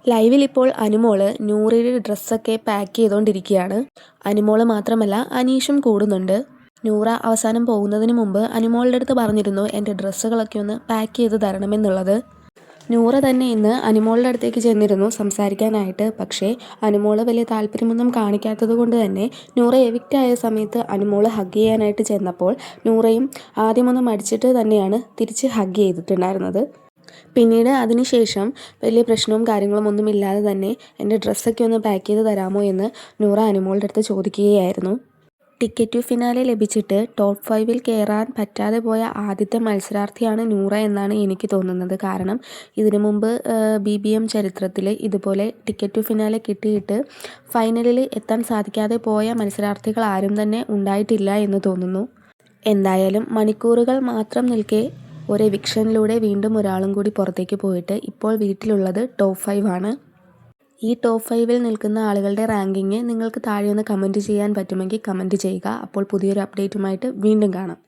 ലൈവിൽ ഇപ്പോൾ അനുമോള് നൂറയുടെ ഡ്രസ്സൊക്കെ പാക്ക് ചെയ്തുകൊണ്ടിരിക്കുകയാണ്. അനുമോള് മാത്രമല്ല അനീഷും കൂടുന്നുണ്ട്. നൂറ അവസാനം പോകുന്നതിന് മുമ്പ് അനുമോളുടെ അടുത്ത് പറഞ്ഞിരുന്നു എൻ്റെ ഡ്രസ്സുകളൊക്കെ ഒന്ന് പാക്ക് ചെയ്ത് തരണമെന്നുള്ളത്. നൂറ തന്നെ ഇന്ന് അനുമോളുടെ അടുത്തേക്ക് ചെന്നിരുന്നു സംസാരിക്കാനായിട്ട്. പക്ഷേ അനുമോള് വലിയ താല്പര്യമൊന്നും കാണിക്കാത്തത് കൊണ്ട് തന്നെ നൂറ എവിക്റ്റായ സമയത്ത് അനുമോള് ഹഗ് ചെയ്യാനായിട്ട് ചെന്നപ്പോൾ നൂറയും ആദ്യമൊന്ന് മടിച്ചിട്ട് തന്നെയാണ് തിരിച്ച് ഹഗ് ചെയ്തിട്ടുണ്ടായിരുന്നത്. പിന്നീട് അതിനുശേഷം വലിയ പ്രശ്നവും കാര്യങ്ങളും ഒന്നും ഇല്ലാതെ തന്നെ എൻ്റെ ഡ്രസ്സൊക്കെ ഒന്ന് പാക്ക് ചെയ്ത് തരാമോ എന്ന് നൂറ അനുമോളുടെ അടുത്ത് ചോദിക്കുകയായിരുന്നു. ടിക്കറ്റ് ടു ഫിനാലെ ലഭിച്ചിട്ട് ടോപ്പ് 5-ൽ കയറാൻ പറ്റാതെ പോയ ആദ്യത്തെ മത്സരാർത്ഥിയാണ് നൂറ എന്നാണ് എനിക്ക് തോന്നുന്നത്. കാരണം ഇതിനു മുമ്പ് BBM ചരിത്രത്തിൽ ഇതുപോലെ ടിക്കറ്റ് ടു ഫിനാലെ കിട്ടിയിട്ട് ഫൈനലിൽ എത്താൻ സാധിക്കാതെ പോയ മത്സരാർത്ഥികൾ ആരും തന്നെ ഉണ്ടായിട്ടില്ല എന്ന് തോന്നുന്നു. എന്തായാലും മണിക്കൂറുകൾ മാത്രം നിൽക്കെ ഒരു എവിക്ഷനിലൂടെ വീണ്ടും ഒരാളും കൂടി പുറത്തേക്ക് പോയിട്ട് ഇപ്പോൾ വീട്ടിലുള്ളത് ടോപ്പ് 5 ആണ്. ഈ ടോപ്പ് 5-ൽ നിൽക്കുന്ന ആളുകളുടെ റാങ്കിങ് നിങ്ങൾക്ക് താഴെ ഒന്ന് കമൻറ്റ് ചെയ്യാൻ പറ്റുമെങ്കിൽ കമൻറ്റ് ചെയ്യുക. അപ്പോൾ പുതിയൊരു അപ്ഡേറ്റുമായിട്ട് വീണ്ടും കാണാം.